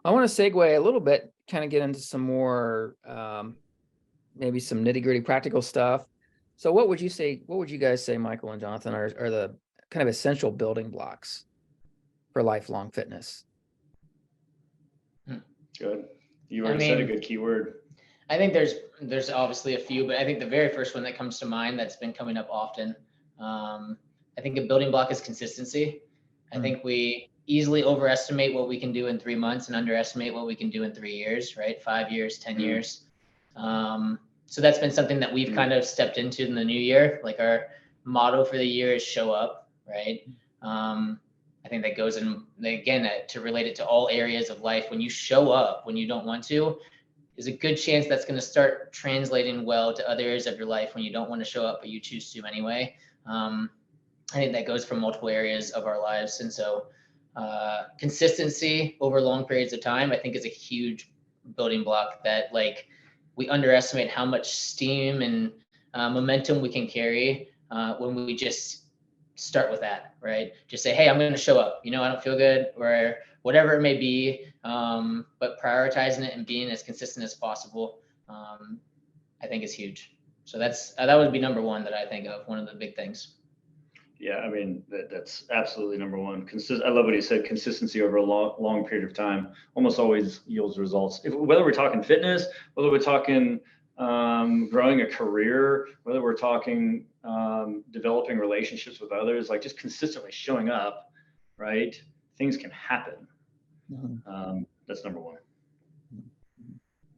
I want to segue a little bit, kind of get into some more, maybe some nitty gritty practical stuff. So what would you guys say, Michael and Jonathan, are the kind of essential building blocks for lifelong fitness? Good. You already said a good keyword. I think there's obviously a few, but I think the very first one that comes to mind that's been coming up often, I think a building block is consistency. I think we easily overestimate what we can do in 3 months and underestimate what we can do in 3 years, right? 5 years, 10 years. So that's been something that we've kind of stepped into in the new year. Like our motto for the year is show up, right? I think that goes in, again, to relate it to all areas of life. When you show up when you don't want to, there's a good chance that's going to start translating well to other areas of your life when you don't want to show up, but you choose to anyway. I think that goes from multiple areas of our lives. And so consistency over long periods of time, I think, is a huge building block that, like, we underestimate how much steam and momentum we can carry when we just start with that, right? Just say, hey, I'm going to show up. I don't feel good, or whatever it may be, but prioritizing it and being as consistent as possible, I think is huge. So that would be number one that I think of, one of the big things. Yeah, I mean, that's absolutely number one. I love what he said. Consistency over a long period of time almost always yields results. Whether we're talking fitness, whether we're talking growing a career, whether we're talking developing relationships with others, like just consistently showing up, right? Things can happen. That's number one.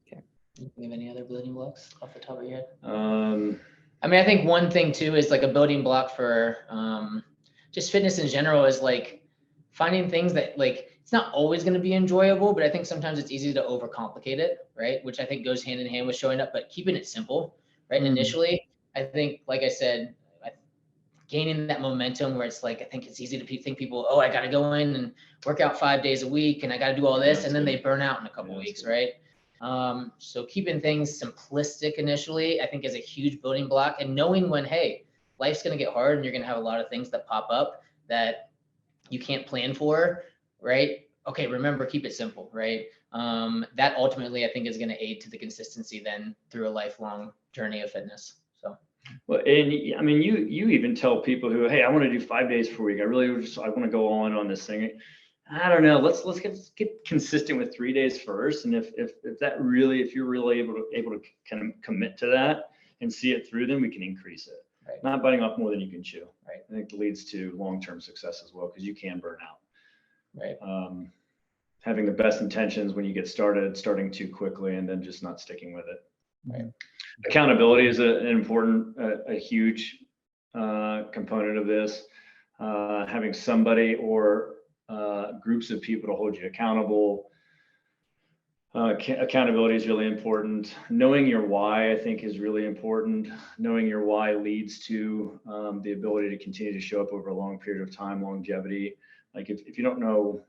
Okay. Do you have any other building blocks off the top of your head? I mean, I think one thing too is like a building block for just fitness in general is like finding things that, like, it's not always going to be enjoyable, but I think sometimes it's easy to overcomplicate it, right? Which I think goes hand in hand with showing up, but keeping it simple, right? Initially, I think, like I said, gaining that momentum where it's like, I think it's easy to think people, oh, I got to go in and work out 5 days a week and I got to do all this, and then they burn out in a couple weeks, right? So keeping things simplistic initially, I think, is a huge building block, and knowing when, hey, life's going to get hard and you're going to have a lot of things that pop up that you can't plan for, right? Okay, remember, keep it simple, right? That ultimately, I think, is going to aid to the consistency then through a lifelong journey of fitness. So. Well, and I mean, you even tell people who, hey, I want to do 5 days per week. I want to go on this thing. I don't know. Let's get consistent with 3 days first, and if you're really able to kind of commit to that and see it through, then we can increase it. Right. Not biting off more than you can chew. Right. I think leads to long-term success as well, because you can burn out. Right. Having the best intentions when you get started, starting too quickly, and then just not sticking with it. Right. Accountability is an important, a huge component of this. Having somebody or groups of people to hold you accountable. Accountability is really important. Knowing your why, I think, is really important. Knowing your why leads to the ability to continue to show up over a long period of time, longevity. Like if you don't know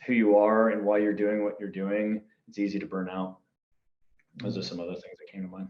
who you are and why you're doing what you're doing, it's easy to burn out. Those are some other things that came to mind.